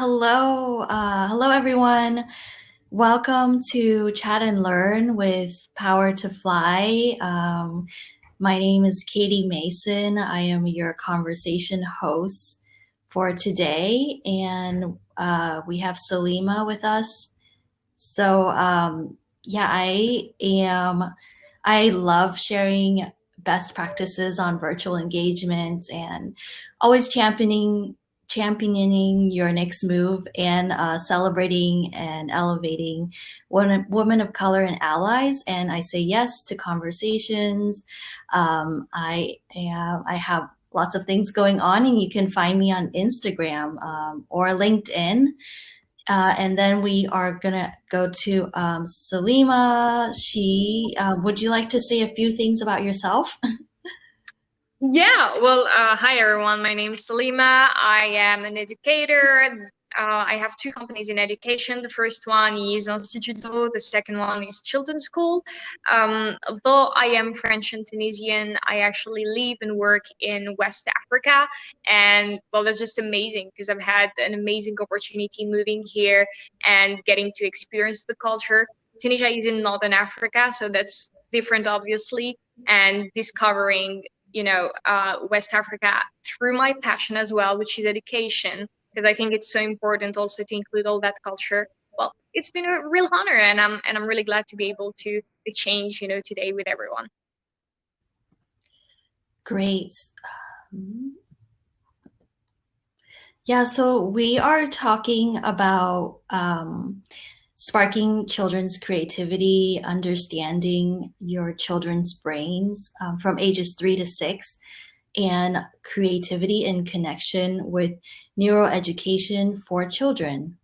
Hello everyone. Welcome to Chat and Learn with Power to Fly. My name is Katie Mason. I am your conversation host for today, and we have Salima with us. So I love sharing best practices on virtual engagements and always championing your next move and celebrating and elevating women of color and allies. And I say yes to conversations. I have lots of things going on, and you can find me on Instagram or LinkedIn. And then we are gonna go to Salima. Would you like to say a few things about yourself? Hi everyone. My name is Salima. I am an educator. I have two companies in education. The first one is Instituto. The second one is Children's School. Though I am French and Tunisian, I actually live and work in West Africa. And well, that's just amazing because I've had an amazing opportunity moving here and getting to experience the culture. Tunisia is in Northern Africa, so that's different, obviously, and discovering West Africa through my passion as well, which is education, because I think it's so important also to include all that culture. Well, it's been a real honor, and I'm really glad to be able to exchange, today with everyone. Great. Yeah, so we are talking about sparking children's creativity, understanding your children's brains from ages 3 to 6, and creativity in connection with neuroeducation for children.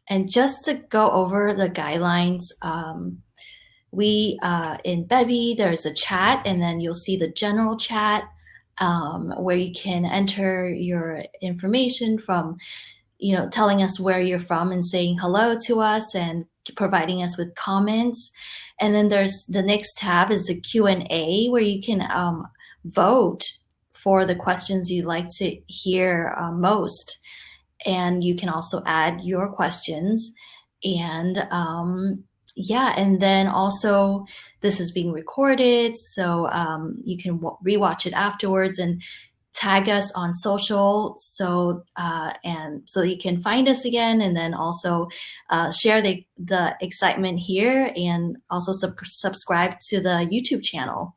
And just to go over the guidelines, in Bebby, there's a chat, and then you'll see the general chat where you can enter your information from, telling us where you're from and saying hello to us and providing us with comments. And then there's the next tab is the Q&A, where you can vote for the questions you'd like to hear most. And you can also add your questions. And and then also this is being recorded, so you can rewatch it afterwards and tag us on social, so you can find us again, and then also share the excitement here, and also subscribe to the YouTube channel.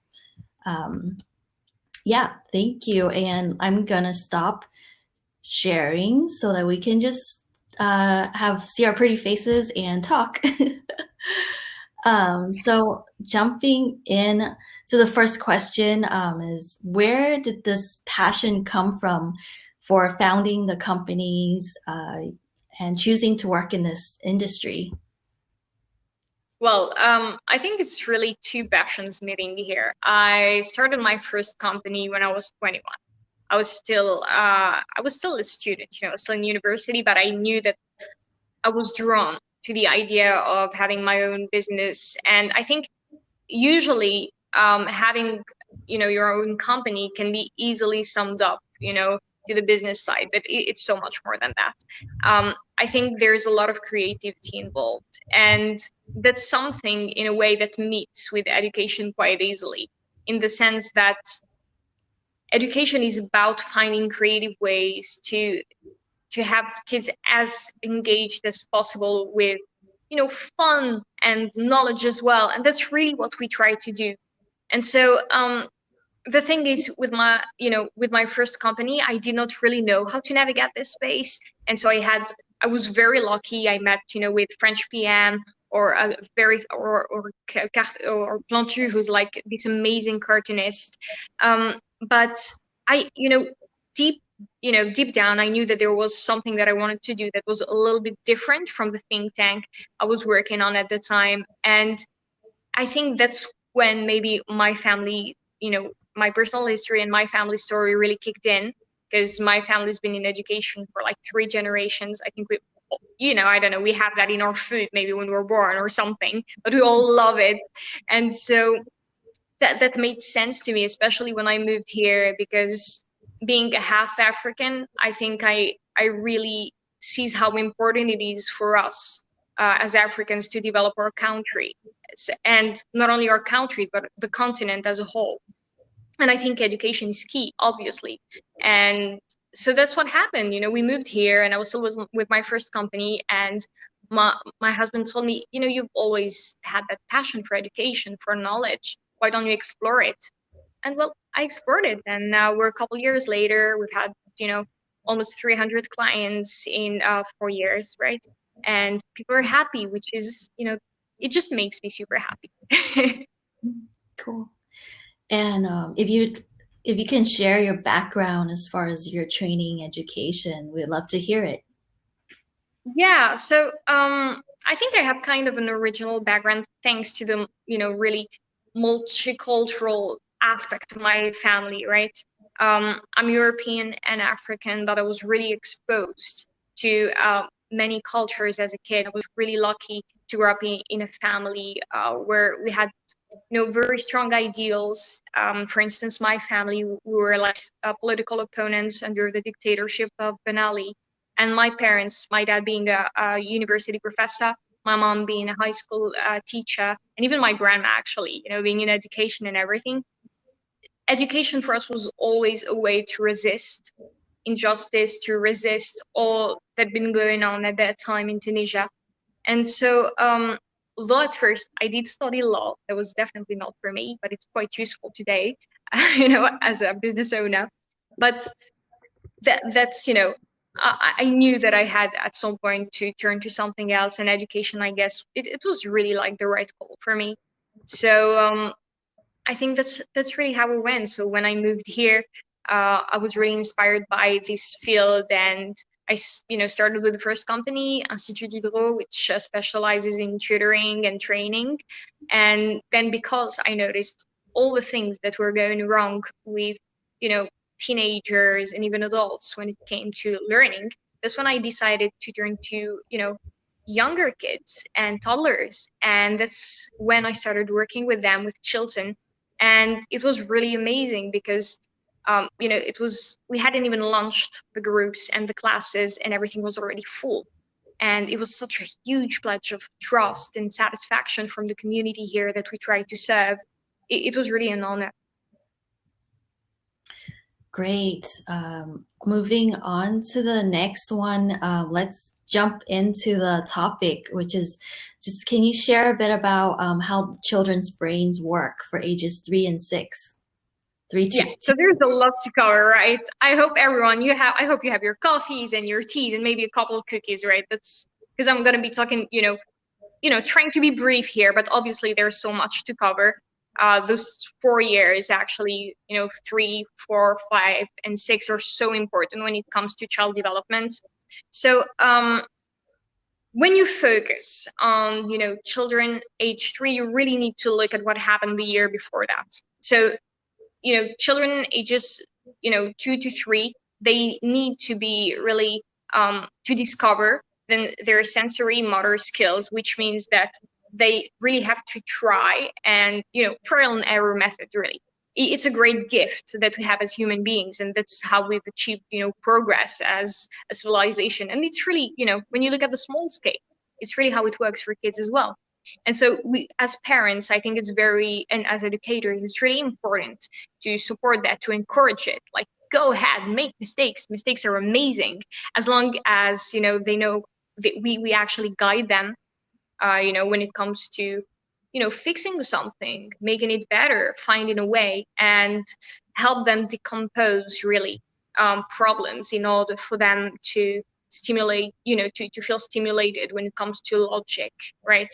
Thank you, and I'm gonna stop sharing so that we can just see our pretty faces and talk. So jumping in to the first question is, where did this passion come from for founding the companies and choosing to work in this industry? Well, I think it's really two passions meeting here. I started my first company when I was 21. I was still a student, still in university, but I knew that I was drawn to the idea of having my own business. And I think usually having, your own company can be easily summed up, to the business side, but it's so much more than that. I think there's a lot of creativity involved, and that's something in a way that meets with education quite easily, in the sense that education is about finding creative ways to have kids as engaged as possible with fun and knowledge as well, and that's really what we try to do. And so the thing is, with my first company, I did not really know how to navigate this space, and so I was very lucky. I met with French PM, or a very or Plantu, who's like this amazing cartoonist. But I deep deep down, I knew that there was something that I wanted to do that was a little bit different from the think tank I was working on at the time. And I think that's when maybe my family, my personal history and my family story really kicked in, because my family's been in education for like 3 generations. I think I don't know, we have that in our food maybe when we're born or something, but we all love it. And so that made sense to me, especially when I moved here, because being a half African, I think I I really sees how important it is for us as Africans to develop our country, and not only our country, but the continent as a whole. And I think education is key, obviously. And so that's what happened. We moved here, and I was still with my first company, and my husband told me, you've always had that passion for education, for knowledge. Why don't you explore it? And well, I explored it, and now we're a couple years later. We've had, almost 300 clients in 4 years, right? And people are happy, which is, it just makes me super happy. Cool. And if you can share your background as far as your training education, we'd love to hear it. Yeah, so I think I have kind of an original background thanks to the, really multicultural aspect of my family, right? I'm European and African, but I was really exposed to many cultures as a kid. I was really lucky to grow up in a family where we had very strong ideals. For instance, my family, we were like political opponents under the dictatorship of Ben Ali. And my parents, my dad being a university professor, my mom being a high school teacher, and even my grandma actually, being in education and everything. Education for us was always a way to resist injustice, to resist all that had been going on at that time in Tunisia. And so, though at first I did study law, that was definitely not for me, but it's quite useful today, as a business owner. But that's, I knew that I had at some point to turn to something else, and education, I guess, it was really like the right call for me. So, I think that's really how it went. So when I moved here, I was really inspired by this field, and I started with the first company, Institut Diderot, which specializes in tutoring and training. And then because I noticed all the things that were going wrong with teenagers and even adults when it came to learning, that's when I decided to turn to younger kids and toddlers, and that's when I started working with them, with children. And it was really amazing because we hadn't even launched the groups and the classes, and everything was already full. And it was such a huge pledge of trust and satisfaction from the community here that we tried to serve. It was really an honor. Great. Moving on to the next one, let's jump into the topic, which is just, can you share a bit about how children's brains work for ages 3 and 6? Yeah, so there's a lot to cover, right? I hope I hope you have your coffees and your teas and maybe a couple of cookies, right? That's because I'm going to be talking, trying to be brief here, but obviously there's so much to cover. Those 4 years, actually, 3, 4, 5, and 6 are so important when it comes to child development. So, when you focus on, children age 3, you really need to look at what happened the year before that. So, children ages, 2 to 3, they need to be really to discover their sensory motor skills, which means that they really have to try and, trial and error method, really. It's a great gift that we have as human beings, and that's how we've achieved, progress as a civilization. And it's really, when you look at the small scale, it's really how it works for kids as well. And so we, as parents, I think and as educators, it's really important to support that, to encourage it. Like, go ahead, make mistakes. Mistakes are amazing, as long as, they know that we actually guide them, when it comes to, fixing something, making it better, finding a way, and help them decompose really problems in order for them to stimulate, to feel stimulated when it comes to logic, right?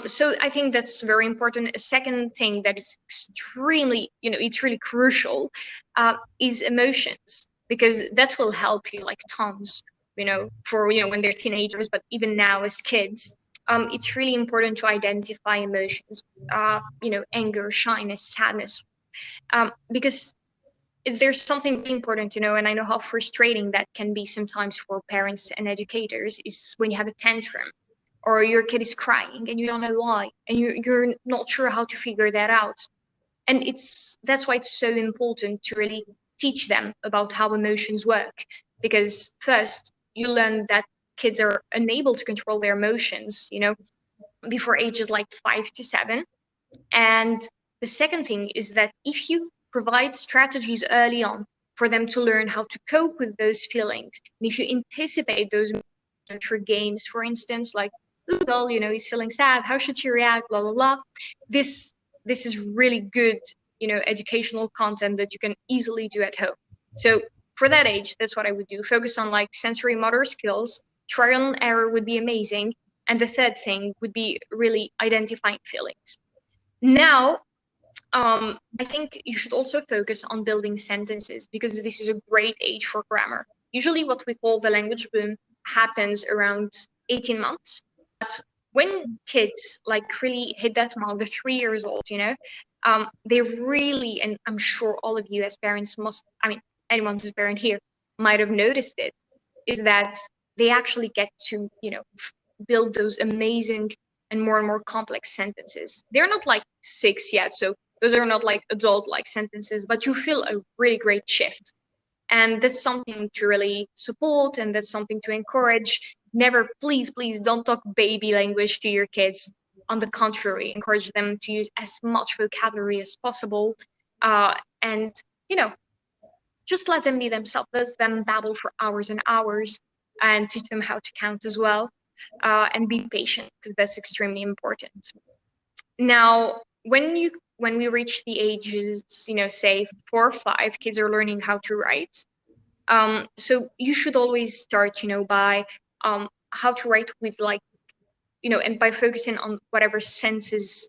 So I think that's very important. A second thing that is extremely, it's really crucial, is emotions, because that will help you like tons, for, when they're teenagers, but even now as kids. It's really important to identify emotions, anger, shyness, sadness, because there's something really important to know, and I know how frustrating that can be sometimes for parents and educators, is when you have a tantrum or your kid is crying and you don't know why, and you're not sure how to figure that out. And that's why it's so important to really teach them about how emotions work, because first you learn that kids are unable to control their emotions, before ages like 5 to 7. And the second thing is that if you provide strategies early on for them to learn how to cope with those feelings, and if you anticipate those through games, for instance, like, "Ooh, well, he's feeling sad. How should she react? Blah, blah, blah." This this is really good, educational content that you can easily do at home. So for that age, that's what I would do. Focus on like sensory motor skills. Trial and error would be amazing. And the third thing would be really identifying feelings. Now, I think you should also focus on building sentences because this is a great age for grammar. Usually, what we call the language boom happens around 18 months. But when kids like really hit that mark, the 3 years old, they really, and I'm sure all of you as parents anyone who's a parent here might have noticed it, is that they actually get to, build those amazing and more complex sentences. They're not like 6 yet, so those are not like adult-like sentences, but you feel a really great shift. And that's something to really support, and that's something to encourage. Never, please, please don't talk baby language to your kids. On the contrary, encourage them to use as much vocabulary as possible. And, just let them be themselves. Let them babble for hours and hours and teach them how to count as well. And be patient because that's extremely important. Now, when we reach the ages, say 4 or 5, kids are learning how to write. So you should always start, by how to write with like, and by focusing on whatever senses,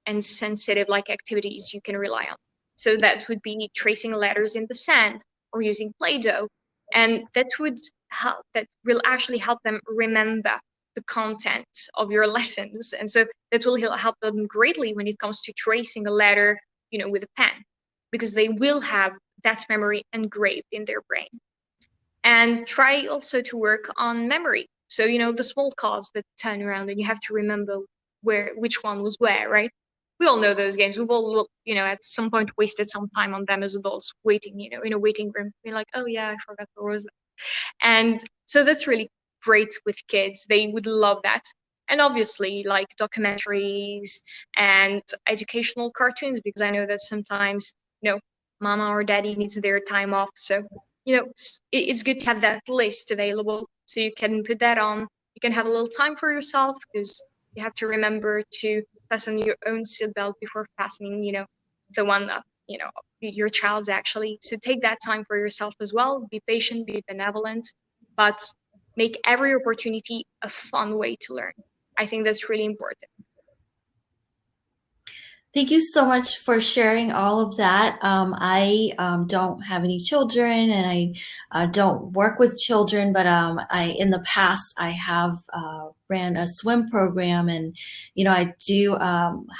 and sensitive like activities you can rely on. So that would be tracing letters in the sand or using Play-Doh. And that will actually help them remember the content of your lessons. And so that will help them greatly when it comes to tracing a letter, with a pen, because they will have that memory engraved in their brain. And try also to work on memory. So, the small cards that turn around and you have to remember which one was where, right? We all know those games. We've all, at some point wasted some time on them as adults, waiting, in a waiting room. We're like, oh yeah, I forgot where was that. And so that's really great with kids. They would love that. And obviously, like documentaries and educational cartoons, because I know that sometimes, mama or daddy needs their time off. So, it's good to have that list available so you can put that on. You can have a little time for yourself because you have to remember to fasten your own seatbelt before fastening, the one that, your child's actually. So take that time for yourself as well. Be patient, be benevolent, but make every opportunity a fun way to learn. I think that's really important. Thank you so much for sharing all of that. I don't have any children, and I don't work with children. But in the past, I have ran a swim program, and I do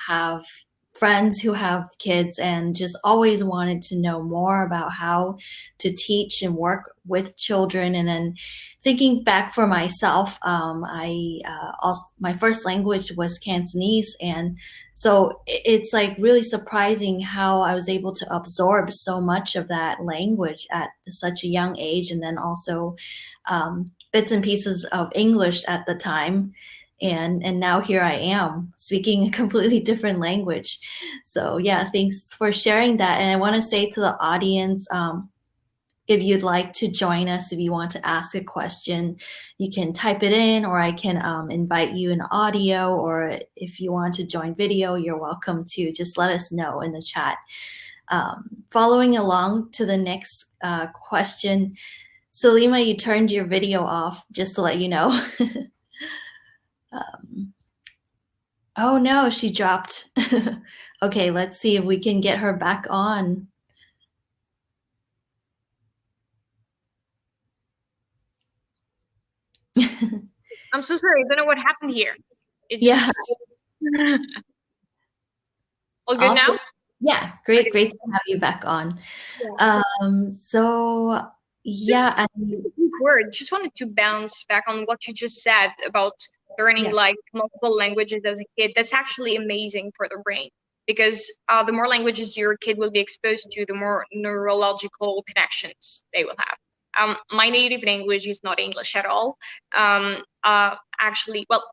have friends who have kids, and just always wanted to know more about how to teach and work with children. And then thinking back for myself, I also my first language was Cantonese, and so it's like really surprising how I was able to absorb so much of that language at such a young age, and then also bits and pieces of English at the time. And now here I am speaking a completely different language. So yeah, thanks for sharing that. And I want to say to the audience, if you'd like to join us, if you want to ask a question, you can type it in, or I can invite you in audio, or if you want to join video, you're welcome to just let us know in the chat. Following along to the next question, Salima, you turned your video off, just to let you know. Oh no, she dropped. Okay, let's see if we can get her back on. I'm so sorry. I don't know what happened here. It Yeah. All good Awesome. now? Yeah, great to have you back on. Yeah. So yeah, Word. Just wanted to bounce back on what you just said about learning yeah. like multiple languages as a kid. That's actually amazing for the brain because the more languages your kid will be exposed to, the more neurological connections they will have. My native language is not English at all. Actually, well,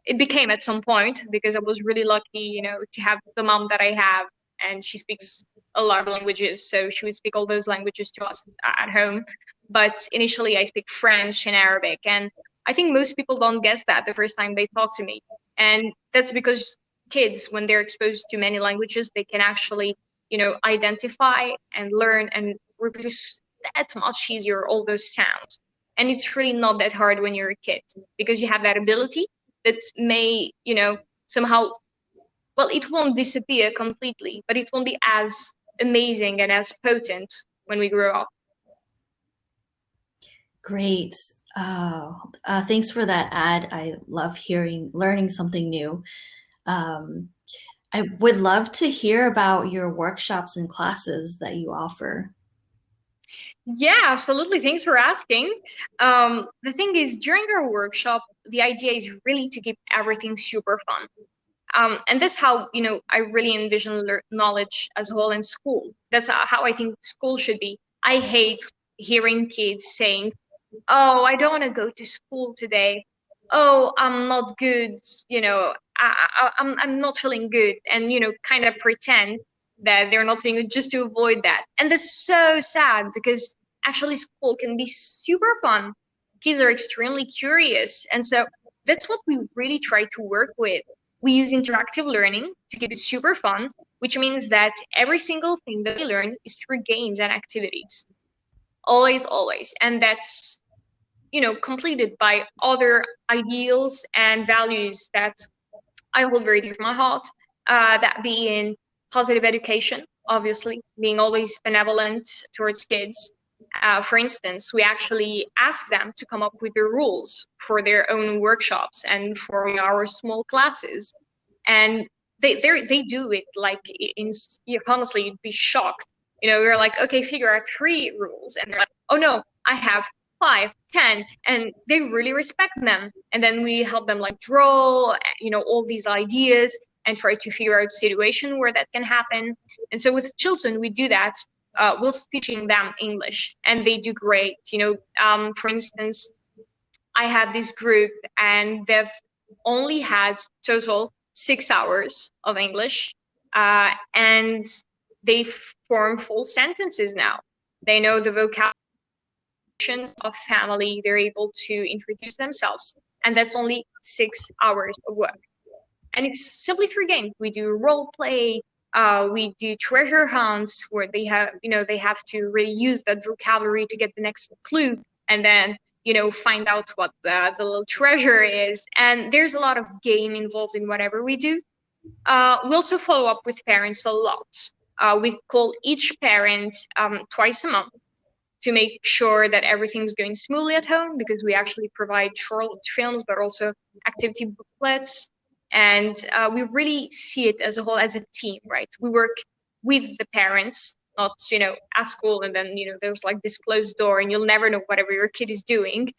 it became at some point because I was really lucky, to have the mom that I have, and she speaks a lot of languages, so she would speak all those languages to us at home. But initially, I speak French and Arabic, and I think most people don't guess that the first time they talk to me, and that's because kids, when they're exposed to many languages, they can actually, identify and learn and reproduce that much easier all those sounds. And it's really not that hard when you're a kid because you have that ability that may, somehow, well, it won't disappear completely, but it won't be as amazing and as potent when we grow up. Great. Thanks for that ad. I love learning something new. Um, I would love to hear about your workshops and classes that you offer. Yeah, absolutely. Thanks for asking. The thing is, during our workshop, the idea is really to keep everything super fun. And that's how, I really envision knowledge as a whole in school. That's how I think school should be. I hate hearing kids saying, "Oh, I don't want to go to school today. Oh, I'm not good, I'm not feeling good," and kind of pretend that they're not feeling good just to avoid that. And that's so sad because actually school can be super fun. Kids are extremely curious, and so that's what we really try to work with. We use interactive learning to keep it super fun, which means that every single thing that we learn is through games and activities. Always, always. And that's completed by other ideals and values that I hold very dear to my heart, that being positive education, obviously, being always benevolent towards kids. For instance, we actually ask them to come up with the rules for their own workshops and for our small classes. And they do it like honestly, you'd be shocked. We're like, okay, figure out 3 rules, and they're like, oh no, I have 5, 10, and they really respect them. And then we help them like draw, all these ideas and try to figure out a situation where that can happen. And so with children, we do that. We're teaching them English, and they do great. For instance, I have this group, and they've only had total 6 hours of English, and they form full sentences now. They know the vocabulary of family. They're able to introduce themselves, and that's only 6 hours of work. And it's simply through games. We do role play. We do treasure hunts where they have to really use that vocabulary to get the next clue, and then find out what the little treasure is. And there's a lot of game involved in whatever we do. We also follow up with parents a lot. We call each parent twice a month to make sure that everything's going smoothly at home, because we actually provide short films but also activity booklets. And we really see it as a whole, as a team, right? We work with the parents, not at school, and then there's like this closed door and you'll never know whatever your kid is doing.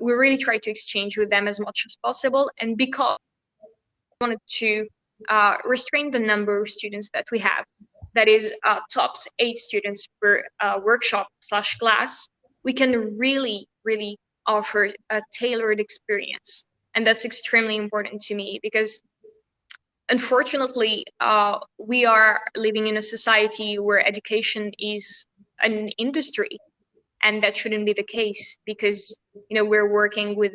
We really try to exchange with them as much as possible, and because we wanted to restrain the number of students that we have, that is tops 8 students per workshop/class, we can really, really offer a tailored experience. And that's extremely important to me because unfortunately, we are living in a society where education is an industry, and that shouldn't be the case because we're working with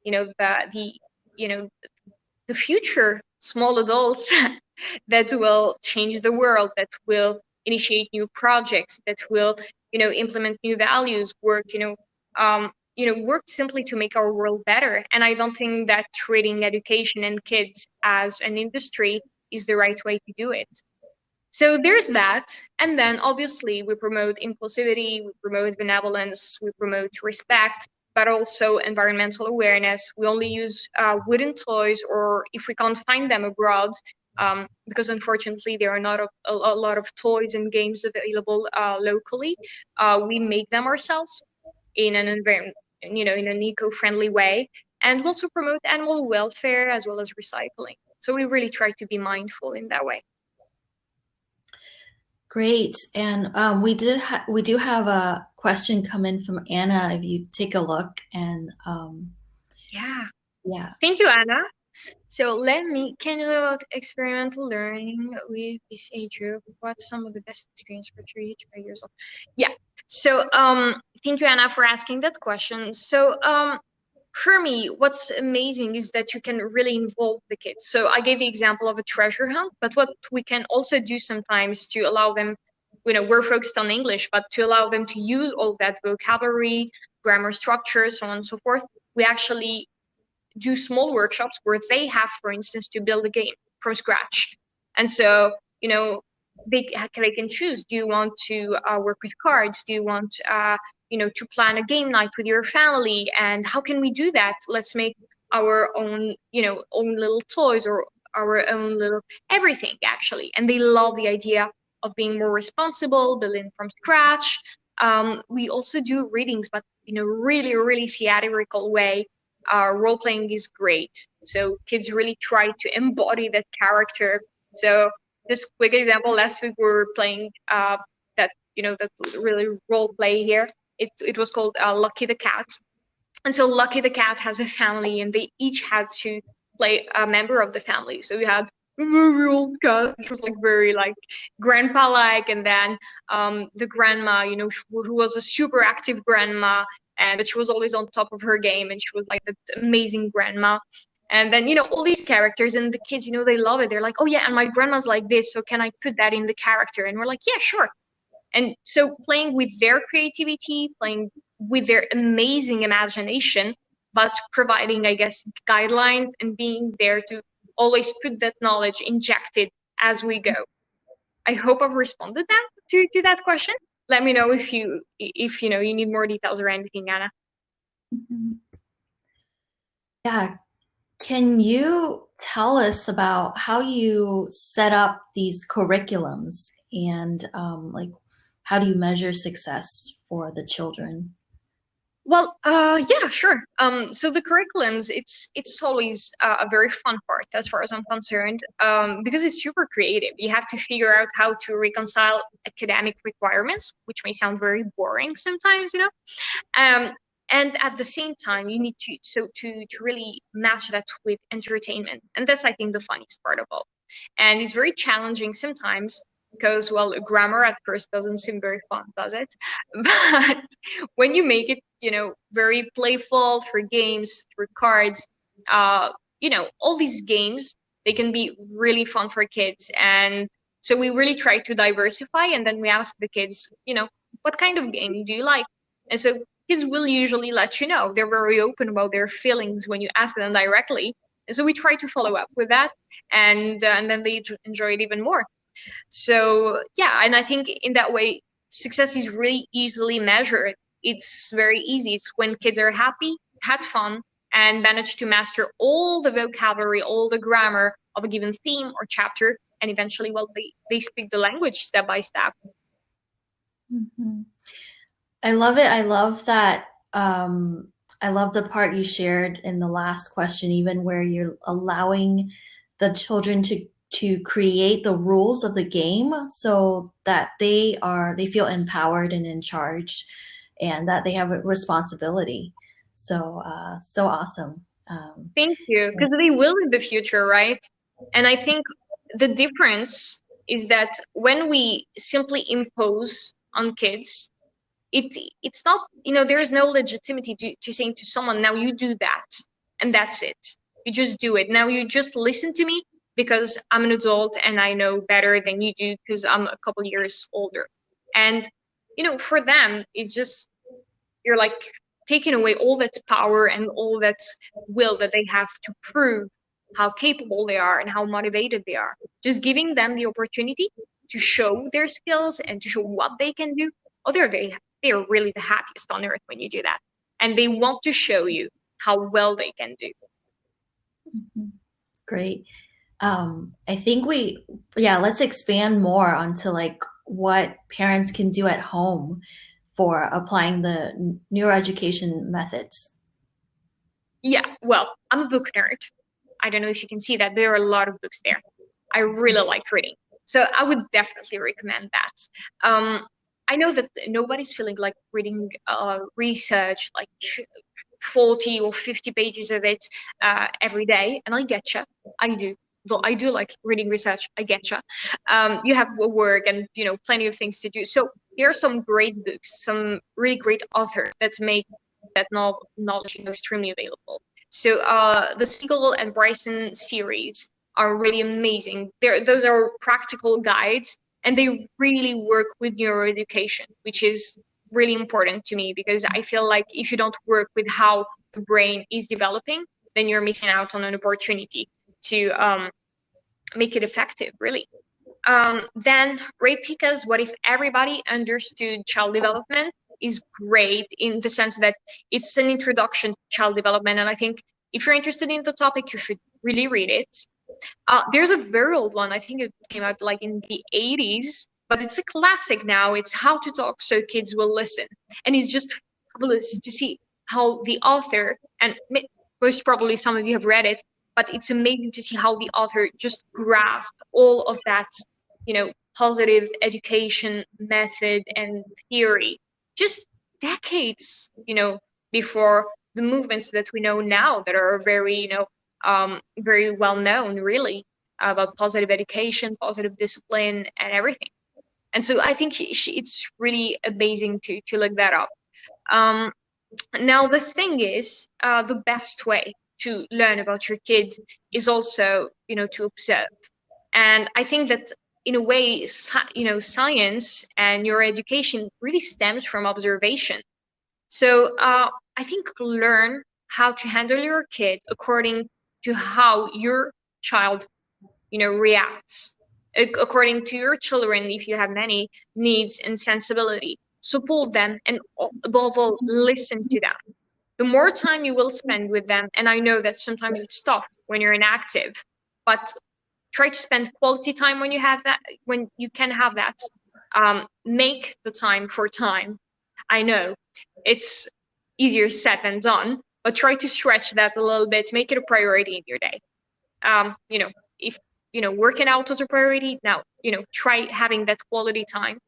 the you know the future small adults that will change the world, that will initiate new projects, that will implement new values, work simply to make our world better. And I don't think that treating education and kids as an industry is the right way to do it. So there's that. And then obviously we promote inclusivity, we promote benevolence, we promote respect, but also environmental awareness. We only use wooden toys, or if we can't find them abroad, because unfortunately there are not a lot of toys and games available locally, we make them ourselves in an environment, in an eco-friendly way. And we also promote animal welfare as well as recycling. So we really try to be mindful in that way. Great. And we do have a question come in from Anna. If you take a look and Yeah. yeah. Thank you, Anna. So can you talk about experimental learning with this age group? What's some of the best experience for 3 to 5 years old? Yeah. So, thank you, Anna, for asking that question. So, for me, what's amazing is that you can really involve the kids. So I gave the example of a treasure hunt, but what we can also do sometimes to allow them, we're focused on English, but to allow them to use all that vocabulary, grammar structure, so on and so forth, we actually do small workshops where they have, for instance, to build a game from scratch. And so, they can choose. Do you want to work with cards? Do you want, to plan a game night with your family? And how can we do that? Let's make our own, own little toys or our own little everything, actually. And they love the idea of being more responsible, building from scratch. We also do readings, but in a really, really theatrical way. Role playing is great. So kids really try to embody that character. So just quick example, last week we were playing that really role play here. It was called Lucky the Cat. And so Lucky the cat has a family, and they each had to play a member of the family. So we had a very old cat, which was like very like grandpa-like, and then the grandma, who was a super active grandma, and but she was always on top of her game, and she was like the amazing grandma. And then all these characters, and the kids, they love it. They're like, oh yeah, and my grandma's like this, so can I put that in the character? And we're like, yeah, sure. And so playing with their creativity, playing with their amazing imagination, but providing, I guess, guidelines and being there to always put that knowledge injected as we go. I hope I've responded to that question. Let me know if you need more details or anything, Anna. Mhm. Yeah. Can you tell us about how you set up these curriculums and like how do you measure success for the children? Well, yeah, sure. So the curriculums, it's always a very fun part as far as I'm concerned, because it's super creative. You have to figure out how to reconcile academic requirements, which may sound very boring sometimes, um, and at the same time, you need to really match that with entertainment, and that's I think the funniest part of all. And it's very challenging sometimes because, well, grammar at first doesn't seem very fun, does it? But when you make it, very playful through games, through cards, all these games, they can be really fun for kids. And so we really try to diversify, and then we ask the kids, what kind of game do you like? And so kids will usually let you know. They're very open about their feelings when you ask them directly. And so we try to follow up with that, and then they enjoy it even more. So yeah, and I think in that way, success is really easily measured. It's very easy. It's when kids are happy, had fun, and manage to master all the vocabulary, all the grammar of a given theme or chapter, and eventually, well, they speak the language step by step. Mhm. I love it. I love that. I love the part you shared in the last question, even where you're allowing the children to create the rules of the game so that they feel empowered and in charge, and that they have a responsibility. So so awesome. Thank you, because they will in the future, right? And I think the difference is that when we simply impose on kids, it it's not, there is no legitimacy to saying to someone, now you do that, and that's it. You just do it. Now you just listen to me because I'm an adult and I know better than you do because I'm a couple years older. And for them, it's just, you're like taking away all that power and all that will that they have to prove how capable they are and how motivated they are. Just giving them the opportunity to show their skills and to show what they can do. Oh, they're really the happiest on earth when you do that. And they want to show you how well they can do. Mhm. Great. I think yeah, let's expand more onto like what parents can do at home for applying the neuroeducation methods. Yeah, well, I'm a book nerd. I don't know if you can see that. There are a lot of books there. I really like reading. So I would definitely recommend that. Um, I know that nobody's feeling like reading research, like 40 or 50 pages of it every day, and I getcha. I do. Though I do like reading research, I getcha. You have work and plenty of things to do. So there are some great books, some really great authors that make that knowledge extremely available. So the Siegel and Bryson series are really amazing. Those are practical guides, and they really work with neuroeducation, which is really important to me because I feel like if you don't work with how the brain is developing, then you're missing out on an opportunity to make it effective, really. Then Ray Pika's What If Everybody Understood Child Development is great in the sense that it's an introduction to child development. And I think if you're interested in the topic, you should really read it. There's a very old one. I think it came out like in the 80s, but it's a classic now. It's How to Talk So Kids Will Listen. And it's just fabulous to see how the author, and most probably some of you have read it, but it's amazing to see how the author just grasped all of that, positive education method and theory, just decades, before the movements that we know now that are very, very well known, really, about positive education, positive discipline, and everything. And so I think it's really amazing to look that up. Um, Now, the thing is, the best way to learn about your kid is also, to observe. And I think that in a way, science and your education really stems from observation. So I think learn how to handle your kid according to how your child, reacts. According to your children, if you have many needs and sensibility, support them and above all, listen to them. The more time you will spend with them, and I know that sometimes it's tough when you're inactive, but try to spend quality time when you have that, when you can have that. Make the time for time. I know it's easier said than done, but try to stretch that a little bit, make it a priority in your day. If working out was a priority, now try having that quality time,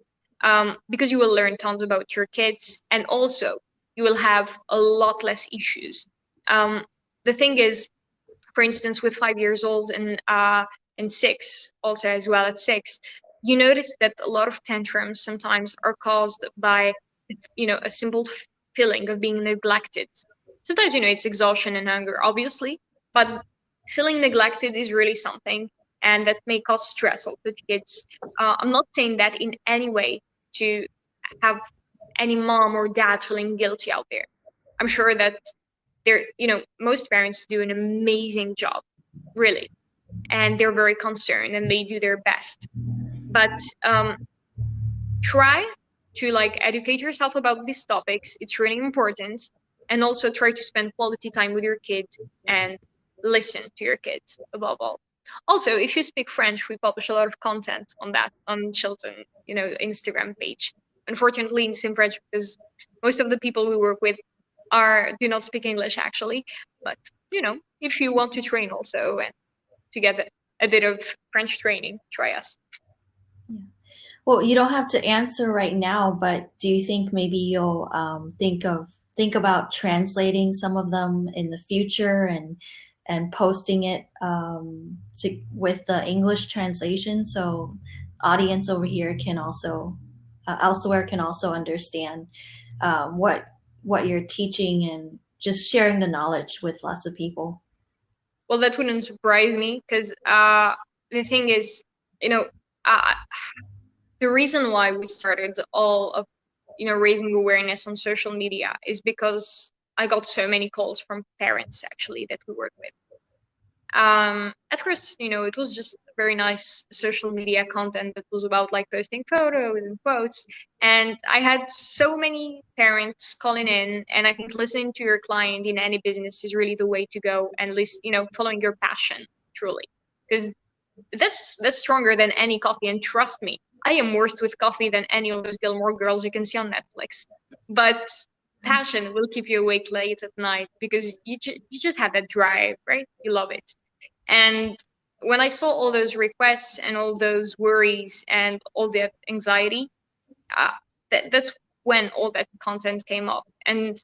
because you will learn tons about your kids, and also you will have a lot less issues. The thing is, for instance, with 5 years old and six, also as well at six, you notice that a lot of tantrums sometimes are caused by a simple feeling of being neglected. Sometimes it's exhaustion and hunger, obviously, but feeling neglected is really something, and that may cause stress also to kids. I'm not saying that in any way to have any mom or dad feeling guilty out there. I'm sure that most parents do an amazing job, really, and they're very concerned and they do their best. But try to educate yourself about these topics. It's really important. And also try to spend quality time with your kids and listen to your kids above all. Also, if you speak French, we publish a lot of content on that on Chilton, Instagram page. Unfortunately, it's in French because most of the people we work with do not speak English actually. But if you want to train also and to get a bit of French training, try us. Yeah. Well, you don't have to answer right now, but do you think maybe you'll think about translating some of them in the future and posting it with the English translation, so audience over here can also elsewhere can also understand what you're teaching and just sharing the knowledge with lots of people. Well, that wouldn't surprise me because the thing is, uh, the reason why we started all of raising awareness on social media is because I got so many calls from parents actually that we work with. At first, it was just very nice social media content that was about posting photos and quotes, and I had so many parents calling in, and I think listening to your client in any business is really the way to go, and following your passion truly, because that's stronger than any coffee. And trust me, I am worse with coffee than any of those Gilmore Girls you can see on Netflix. But passion will keep you awake late at night because you just have that drive, right? You love it. And when I saw all those requests and all those worries and all that anxiety, uh, that's when all that content came up. And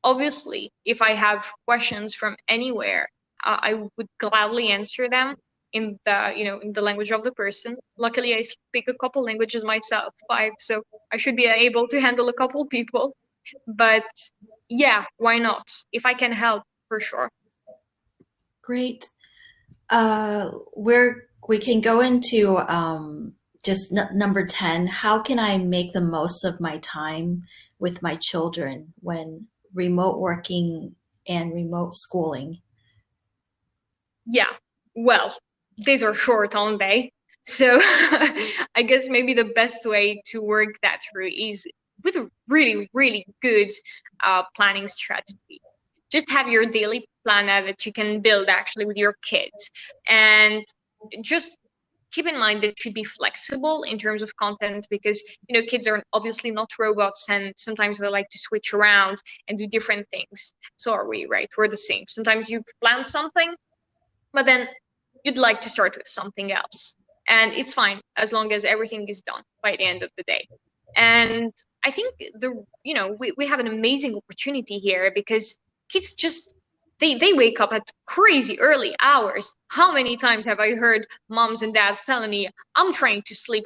obviously, if I have questions from anywhere, I would gladly answer them in the language of the person. Luckily, I speak a couple languages myself, five, so I should be able to handle a couple people. But yeah, why not? If I can help, for sure. Great. We can go into just number 10. How can I make the most of my time with my children when remote working and remote schooling? Yeah, well, these are short, aren't they? So I guess maybe the best way to work that through is with a really, really good planning strategy. Just have your daily planner that you can build actually with your kids. And just keep in mind that it should be flexible in terms of content because, kids are obviously not robots and sometimes they like to switch around and do different things. So are we, right? We're the same. Sometimes you plan something but then you'd like to start with something else. And it's fine as long as everything is done by the end of the day. And I think we have an amazing opportunity here because kids just they wake up at crazy early hours. How many times have I heard moms and dads telling me, I'm trying to sleep,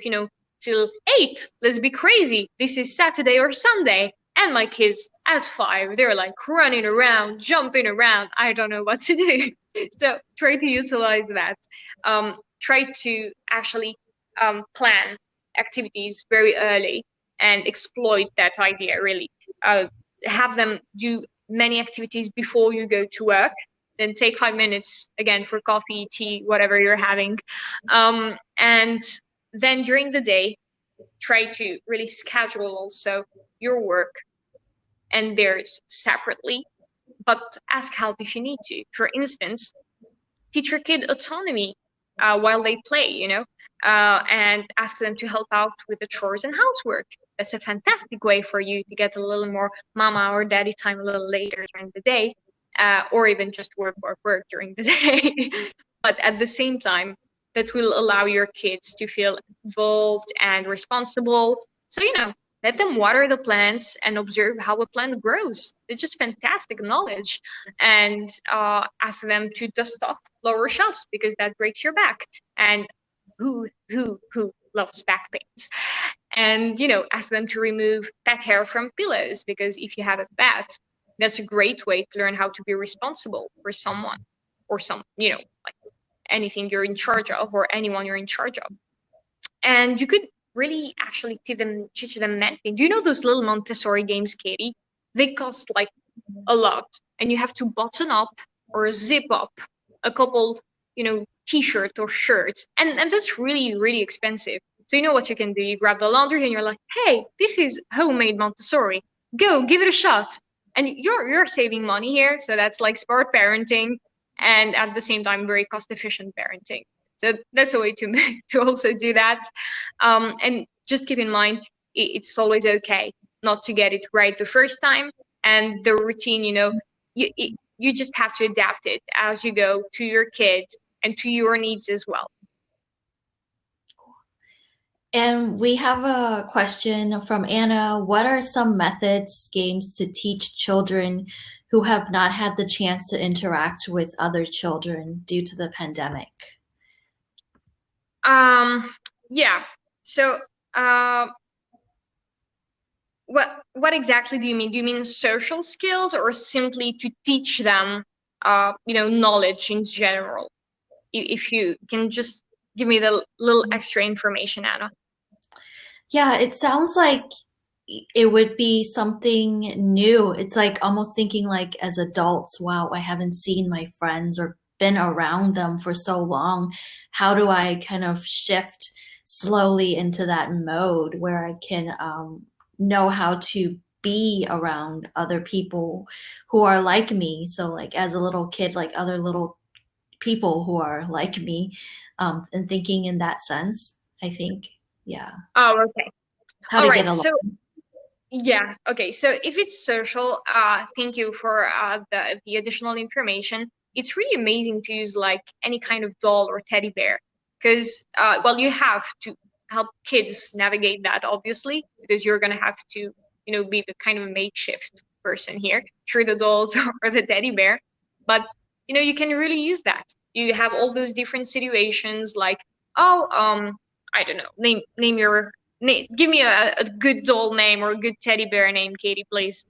till 8. Let's be crazy. This is Saturday or Sunday. And my kids at 5, they're like running around, jumping around. I don't know what to do. So try to utilize that. Try to actually plan activities very early and exploit that idea really. Have them do many activities before you go to work. Then take 5 minutes again for coffee, tea, whatever you're having. And then during the day, try to really schedule also your work and theirs separately, but ask help if you need to. For instance, teach your kid autonomy while they play, and ask them to help out with the chores and housework. That's a fantastic way for you to get a little more mama or daddy time a little later during the day, or even just work during the day. But at the same time, that will allow your kids to feel involved and responsible. So, let them water the plants and observe how a plant grows. It's just fantastic knowledge. And ask them to dust off lower shelves because that breaks your back. And who loves back pains? And, ask them to remove pet hair from pillows because if you have a pet, that's a great way to learn how to be responsible for someone or like anything you're in charge of or anyone you're in charge of. And you could really actually teach them many things. Do you know those little Montessori games, Katie? They cost like a lot, and you have to button up or zip up a couple, t-shirts or shirts, and that's really, really expensive. So you know what you can do? You grab the laundry and you're like, hey, this is homemade Montessori. Go, give it a shot. And you're saving money here, so that's like smart parenting and at the same time very cost efficient parenting. So that's a way to to also do that. And just keep in mind, it's always okay not to get it right the first time. And the routine, you just have to adapt it as you go to your kids and to your needs as well. And we have a question from Anna. What are some methods, games to teach children who have not had the chance to interact with other children due to the pandemic? Yeah. So, what exactly do you mean? Do you mean social skills or simply to teach them, knowledge in general? If you can just give me the little extra information, Anna. Yeah, it sounds like it would be something new. It's like almost thinking like as adults, wow, I haven't seen my friends or been around them for so long. How do I kind of shift slowly into that mode where I can know how to be around other people who are like me? So like as a little kid, like other little people who are like me, and thinking in that sense, I think, yeah, Oh, okay. how All to get right. along. So yeah, okay. So if it's social, thank you for the additional information. it's really amazing to use like any kind of doll or teddy bear because, well, you have to help kids navigate that, obviously, because you're going to have to, be the kind of makeshift person here through the dolls or the teddy bear. But, you can really use that. You have all those different situations like, oh, I don't know, give me a good doll name or a good teddy bear name, Katie, please.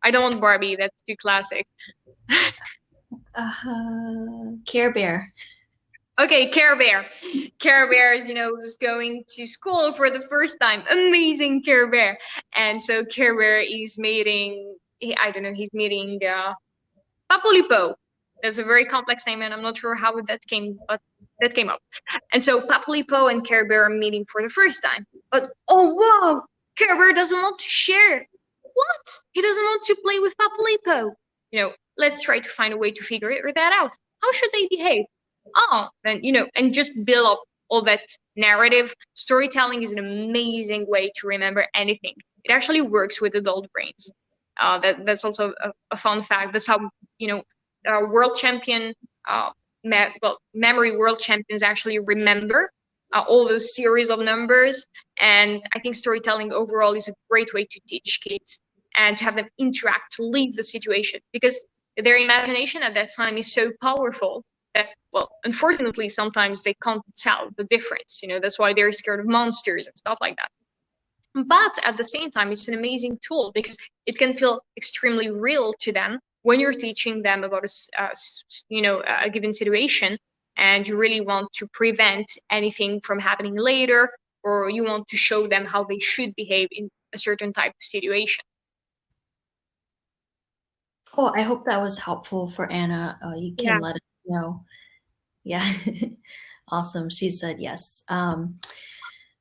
I don't want Barbie. That's too classic. Care Bear. Okay, Care Bear. Care Bear is, is going to school for the first time. Amazing Care Bear. And so Care Bear is meeting, I don't know, he's meeting Papulipo. That's a very complex name, and I'm not sure how but that came up. And so Papulipo and Care Bear are meeting for the first time. But oh wow, Care Bear doesn't want to share. What? He doesn't want to play with Papulipo. Let's try to find a way to figure that out. How should they behave? Oh, then and just build up all that narrative. Storytelling is an amazing way to remember anything. It actually works with adult brains. That's also a fun fact. That's how world champion, memory world champions actually remember all those series of numbers. And I think storytelling overall is a great way to teach kids and to have them interact, to leave the situation, because their imagination at that time is so powerful that, well, unfortunately, sometimes they can't tell the difference. That's why they're scared of monsters and stuff like that. But at the same time, it's an amazing tool because it can feel extremely real to them when you're teaching them about a given situation, and you really want to prevent anything from happening later, or you want to show them how they should behave in a certain type of situation. Cool. I hope that was helpful for Anna. You can Yeah. let us know. Yeah. Awesome. She said yes.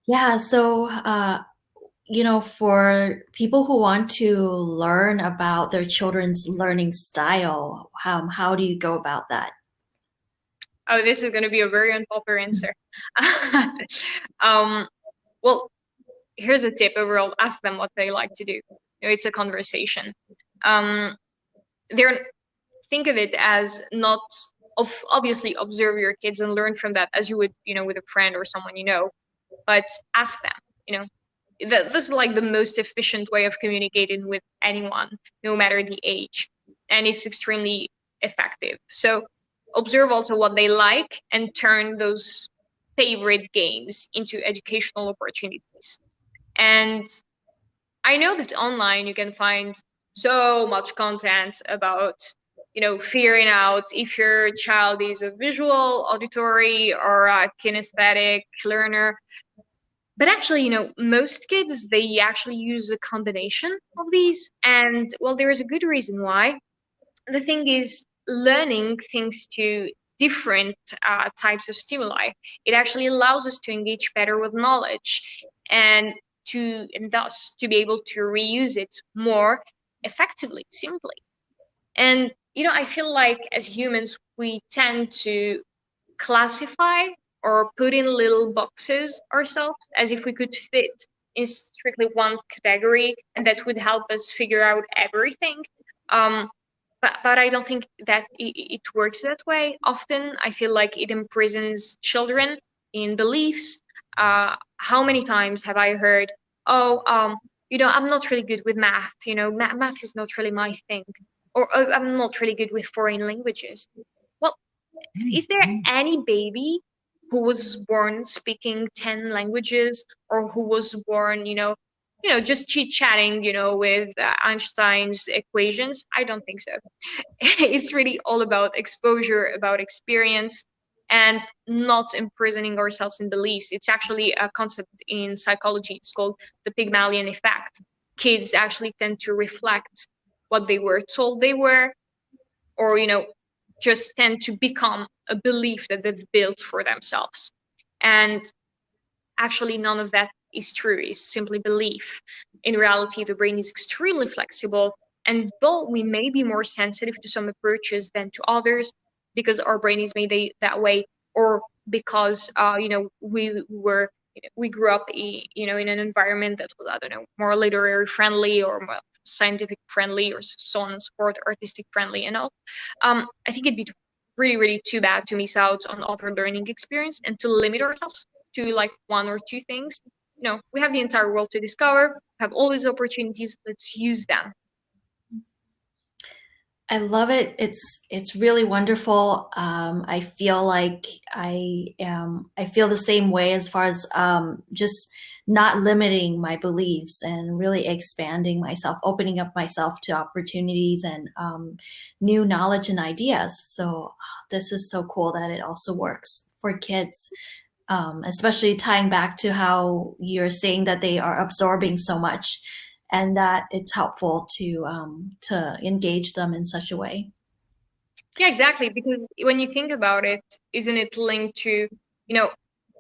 Yeah. So, for people who want to learn about their children's learning style, how do you go about that? Oh, this is going to be a very unpopular answer. um, well, here's a tip overall. Ask them what they like to do. It's a conversation. Um, they're think of it as not obviously observe your kids and learn from that as you would, with a friend or someone but ask them, this is like the most efficient way of communicating with anyone, no matter the age. And it's extremely effective. So observe also what they like and turn those favorite games into educational opportunities. And I know that online you can find so much content about, figuring out if your child is a visual, auditory, or a kinesthetic learner. But actually, most kids, they actually use a combination of these. And well, there is a good reason why. The thing is, learning things to different types of stimuli, it actually allows us to engage better with knowledge and thus to be able to reuse it more effectively, simply. And I feel like as humans, we tend to classify or put in little boxes ourselves as if we could fit in strictly one category, and that would help us figure out everything. But I don't think that it works that way. Often I feel like it imprisons children in beliefs. How many times have I heard, oh, I'm not really good with math. Math is not really my thing. Or I'm not really good with foreign languages. Well, is there any baby who was born speaking 10 languages, or who was born, just chit-chatting, with Einstein's equations? I don't think so. It's really all about exposure, about experience, and not imprisoning ourselves in beliefs. It's actually a concept in psychology. It's called the Pygmalion effect. Kids actually tend to reflect what they were told they were, or, just tend to become a belief that they've built for themselves. And actually, none of that is true. It's simply belief. In reality, the brain is extremely flexible. And though we may be more sensitive to some approaches than to others, because our brain is made that way, or because we grew up in an environment that was, I don't know, more literary friendly or more scientific friendly, or so on and so forth, artistic friendly and all. I think it'd be really, really too bad to miss out on other learning experience and to limit ourselves to like one or two things. We have the entire world to discover, have all these opportunities. Let's use them. I love it. It's really wonderful. I feel like I feel the same way as far as just not limiting my beliefs and really expanding myself, opening up myself to opportunities and new knowledge and ideas. So this is so cool that it also works for kids, especially tying back to how you're saying that they are absorbing so much and that it's helpful to engage them in such a way. Yeah, exactly. Because when you think about it, isn't it linked to, you know,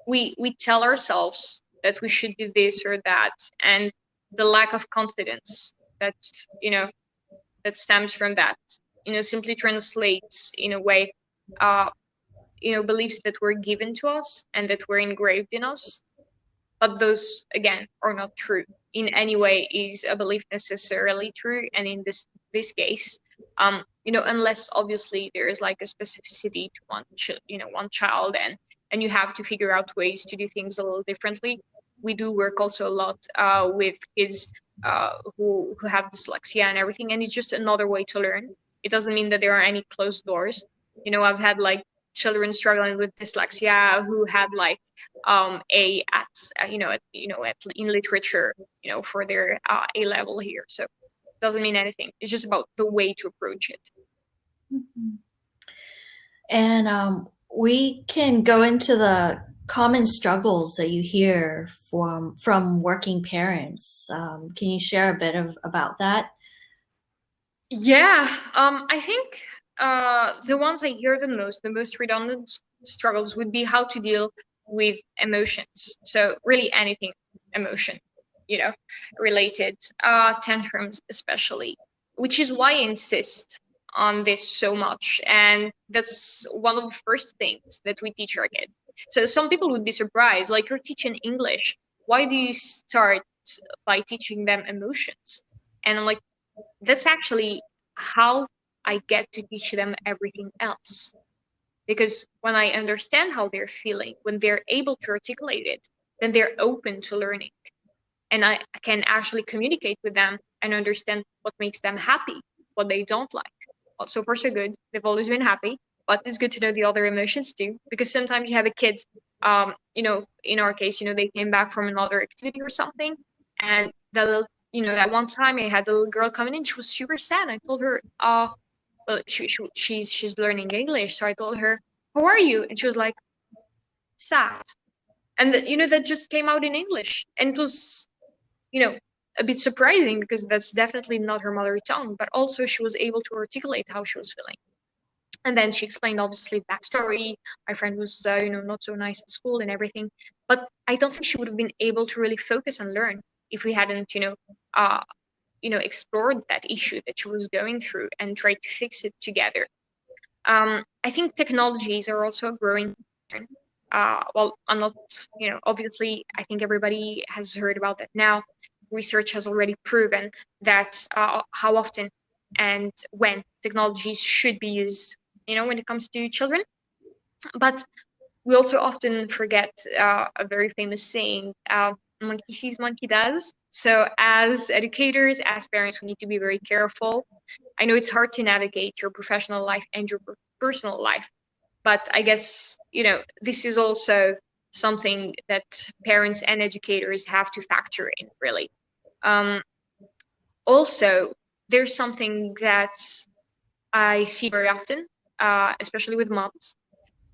we tell ourselves that we should do this or that, and the lack of confidence that, you know, that stems from that, simply translates in a way, uh, beliefs that were given to us and that were engraved in us, but those again are not true in any way. Is a belief necessarily true? And in this case, unless obviously there is like a specificity to one child, and you have to figure out ways to do things a little differently. We do work also a lot with kids who have dyslexia and everything, and it's just another way to learn. It doesn't mean that there are any closed doors. I've had like children struggling with dyslexia who had like a at in literature, for their A level here. So it doesn't mean anything. It's just about the way to approach it. And we can go into the common struggles that you hear from working parents. Can you share a bit about that? Yeah, I think the ones I hear the most redundant struggles would be how to deal with emotions. So really anything emotion, you know, related, tantrums especially, which is why I insist on this so much. And that's one of the first things that we teach our kids. So some people would be surprised, like you're teaching English. Why do you start by teaching them emotions? And I'm like, that's actually how I get to teach them everything else. Because when I understand how they're feeling, when they're able to articulate it, then they're open to learning. And I can actually communicate with them and understand what makes them happy, what they don't like. Well, so far, so good. They've always been happy, but it's good to know the other emotions too, because sometimes you have a kid, in our case, they came back from another activity or something, and the little, that one time I had the little girl coming in, she was super sad. I told her, well, she's learning English, so I told her, "How are you?" And she was like, "Sad." And that just came out in English, and it was you know, a bit surprising because that's definitely not her mother tongue, but also she was able to articulate how she was feeling. And then she explained obviously the backstory. My friend was, not so nice at school and everything. But I don't think she would have been able to really focus and learn if we hadn't, explored that issue that she was going through and tried to fix it together. I think technologies are also a growing concern. Well, I'm not, obviously, I think everybody has heard about that now. Research has already proven that how often and when technologies should be used, when it comes to children. But we also often forget a very famous saying, monkey sees, monkey does. So as educators, as parents, we need to be very careful. I know it's hard to navigate your professional life and your personal life, but I guess, this is also something that parents and educators have to factor in, really. Um, Also, there's something that I see very often, especially with moms,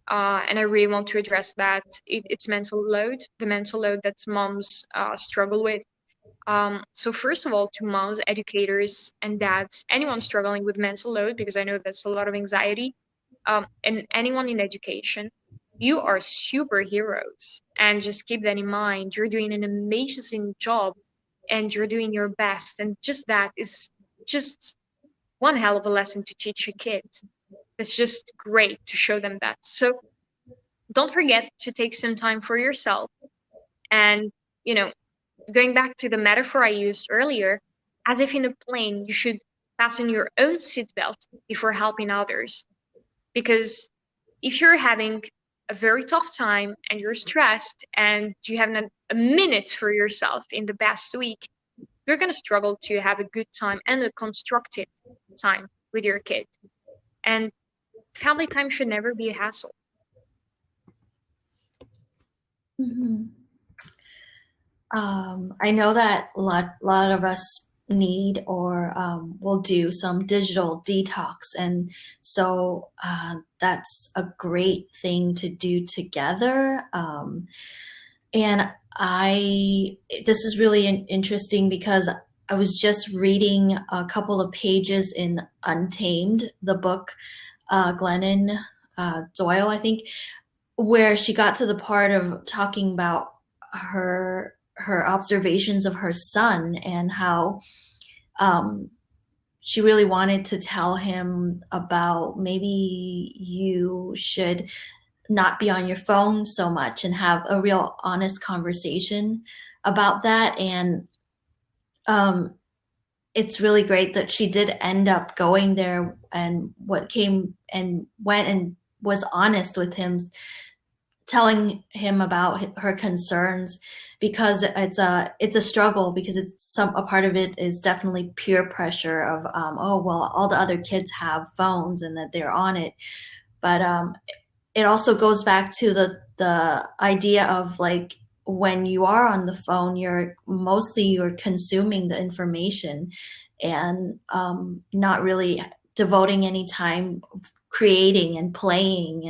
and I really want to address that. It's mental load, the mental load that moms struggle with. So first of all, to moms, educators, and dads, anyone struggling with mental load, because I know that's a lot of anxiety, and anyone in education, you are superheroes. And just keep that in mind. You're doing an amazing job and you're doing your best. And just that is just one hell of a lesson to teach your kids. It's just great to show them that. So don't forget to take some time for yourself. And, going back to the metaphor I used earlier, as if in a plane, you should fasten your own seatbelt before helping others. Because if you're having a very tough time and you're stressed and you have a minute for yourself in the past week, you're going to struggle to have a good time and a constructive time with your kid. And family time should never be a hassle. Mhm. I know that a lot of us need or will do some digital detox, and so that's a great thing to do together. And I, this is really interesting because I was just reading a couple of pages in Untamed, the book, Glennon Doyle, I think, where she got to the part of talking about her observations of her son and how um, she really wanted to tell him about maybe you should not be on your phone so much and have a real honest conversation about that. And um, it's really great that she did end up going there and what came and went and was honest with him, telling him about her concerns, because it's a struggle, because it's some a part of it is definitely peer pressure of oh well, all the other kids have phones and that they're on it. But it also goes back to the idea of like, when you are on the phone, you're consuming the information and not really devoting any time creating and playing,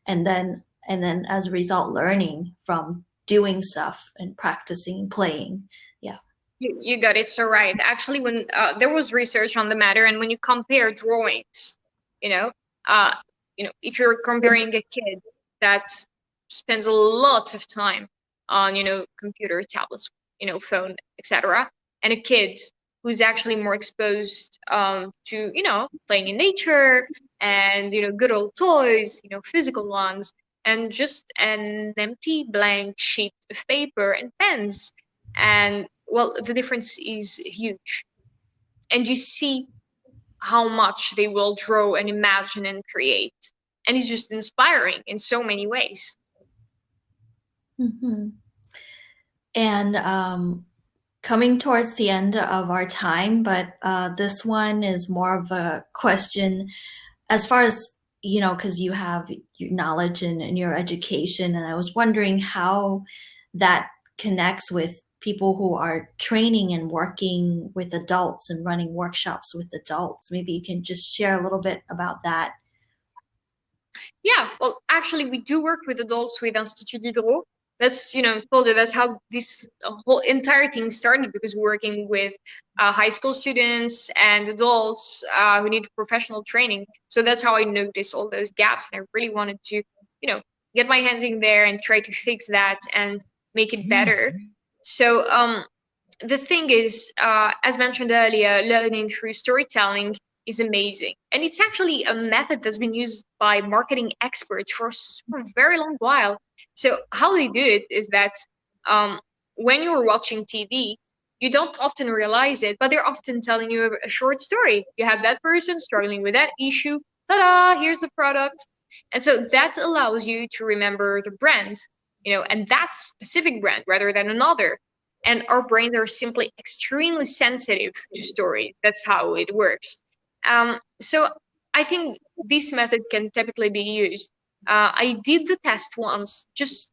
and then as a result learning from doing stuff and practicing playing. Yeah. You got it so right. Actually, when there was research on the matter, and when you compare drawings, you know, uh, if you're comparing a kid that spends a lot of time on, computer, tablets, phone, etc., and a kid who's actually more exposed to, playing in nature and, good old toys, physical ones, and just an empty blank sheet of paper and pens. And well, the difference is huge. And you see how much they will draw and imagine and create. And it's just inspiring in so many ways. Hmm. And coming towards the end of our time, but this one is more of a question as far as, because you have your knowledge and your education, and I was wondering how that connects with people who are training and working with adults and running workshops with adults. Maybe you can just share a little bit about that. Yeah, well, actually, we do work with adults with Institut Diderot. That's, told you that's how this whole entire thing started, because we're working with high school students and adults who need professional training. So that's how I noticed all those gaps. And I really wanted to, get my hands in there and try to fix that and make it better. So the thing is, as mentioned earlier, learning through storytelling is amazing. And it's actually a method that's been used by marketing experts for a very long while. So, how they do it is that um, when you're watching TV, you don't often realize it, but they're often telling you a short story. You have that person struggling with that issue. Ta-da! Here's the product. And so that allows you to remember the brand, and that specific brand rather than another. And our brains are simply extremely sensitive to stories. That's how it works. So I think this method can typically be used. I did the test once, just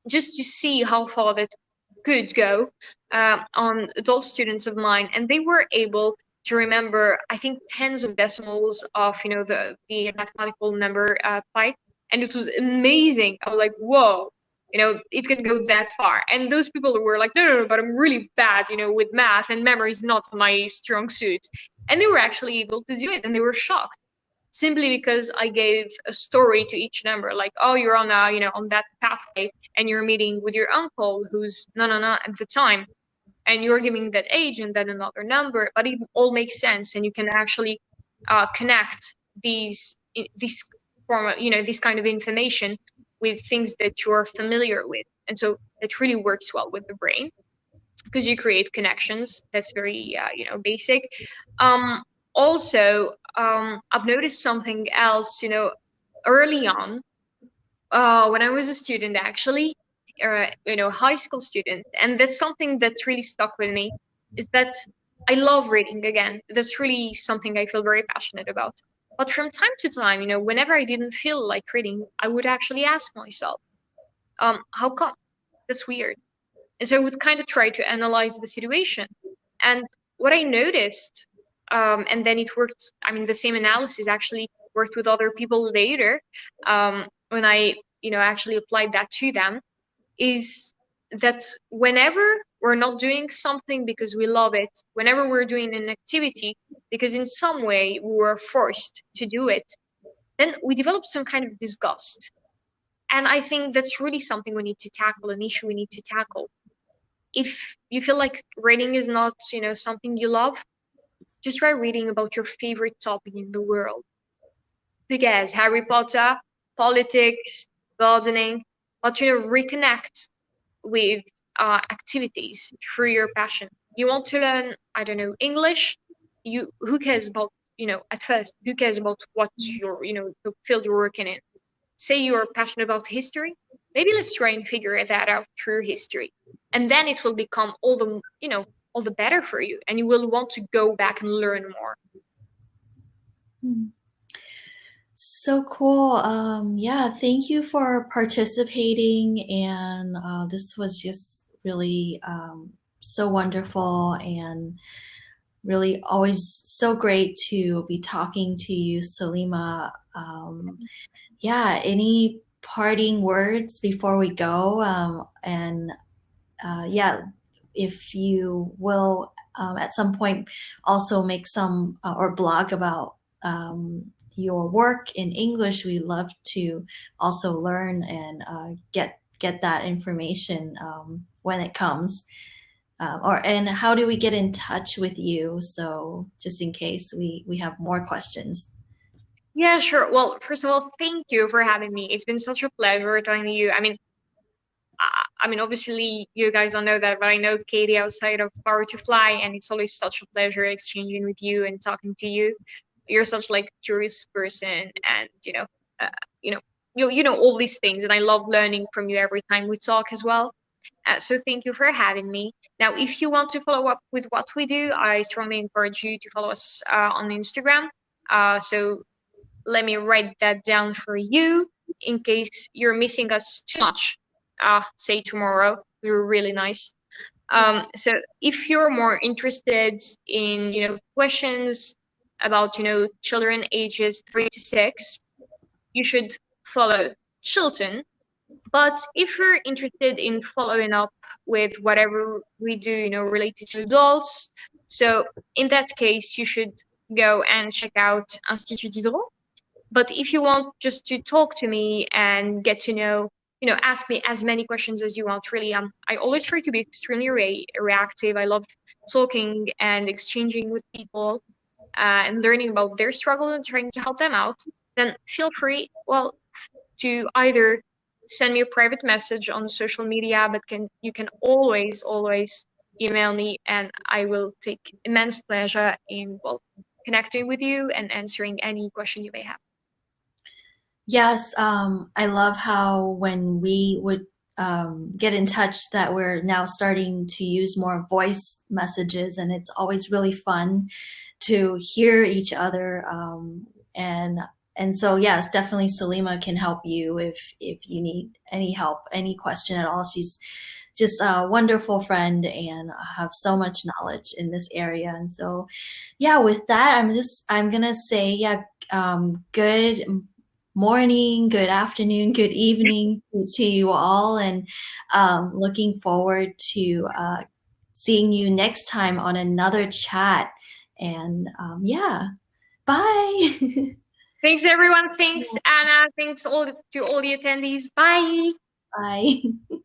to see how far that could go on adult students of mine, and they were able to remember, I think, tens of decimals of, the mathematical number pi, and it was amazing. I was like, whoa, it can go that far. And those people were like, no, no, no, but I'm really bad, with math, and memory is not my strong suit. And they were actually able to do it, and they were shocked simply because I gave a story to each number, like, oh, you're on on that pathway, and you're meeting with your uncle who's no at the time, and you're giving that age and then another number, but it all makes sense, and you can actually connect these form, this kind of information with things that you're familiar with, and so it really works well with the brain because you create connections. That's very basic. Um, Also, I've noticed something else, early on, when I was a student, actually, high school student, and that's something that's really stuck with me, is that I love reading again. That's really something I feel very passionate about. But from time to time, whenever I didn't feel like reading, I would actually ask myself, how come? That's weird. And so I would kind of try to analyze the situation. And what I noticed, and then it worked, I mean, the same analysis actually worked with other people later, when I, actually applied that to them, is that whenever we're not doing something because we love it, whenever we're doing an activity because in some way we were forced to do it, then we develop some kind of disgust. And I think that's really something we need to tackle, an issue we need to tackle. If you feel like reading is not, something you love, just try reading about your favorite topic in the world. Because Harry Potter, politics, gardening, but reconnect with activities through your passion. You want to learn, I don't know, English? You who cares about, at first, who cares about what your, the field you're working in? Say you're passionate about history, maybe let's try and figure that out through history. And then it will become all the better for you. And you will want to go back and learn more. Hmm. So cool. Yeah, thank you for participating. And this was just really so wonderful and really always so great to be talking to you, Salima. Yeah, any parting words before we go? And yeah, if you will at some point also make some or blog about your work in English, we love to also learn and get that information when it comes. Or and how do we get in touch with you? So just in case we have more questions. Yeah, sure. Well, first of all, thank you for having me. It's been such a pleasure talking to you. I mean, obviously, you guys don't know that, but I know Katie outside of Power to Fly, and it's always such a pleasure exchanging with you and talking to you. You're such like curious person, and uh, you know, you know all these things, and I love learning from you every time we talk as well. So thank you for having me. Now, if you want to follow up with what we do, I strongly encourage you to follow us on Instagram. So let me write that down for you in case you're missing us too much. Say tomorrow. We're really nice. So if you're more interested in, questions about, children ages 3 to 6, you should follow Chilton. But if you're interested in following up with whatever we do, related to adults, so in that case, you should go and check out Institut Diderot. But if you want just to talk to me and get to know, ask me as many questions as you want, really, I always try to be extremely reactive. I love talking and exchanging with people and learning about their struggle and trying to help them out. Then feel free, well, to either send me a private message on social media, but you can always email me, and I will take immense pleasure in, well, connecting with you and answering any question you may have. Yes, I love how when we would get in touch that we're now starting to use more voice messages, and it's always really fun to hear each other. And so yes, definitely Salima can help you if you need any help, any question at all. She's just a wonderful friend and have so much knowledge in this area. And so, yeah, with that, I'm gonna say, yeah, good morning, good afternoon, good evening to you all, and looking forward to seeing you next time on another chat. And yeah, bye. Thanks, everyone. Thanks, Anna. Thanks to all the attendees. Bye. Bye.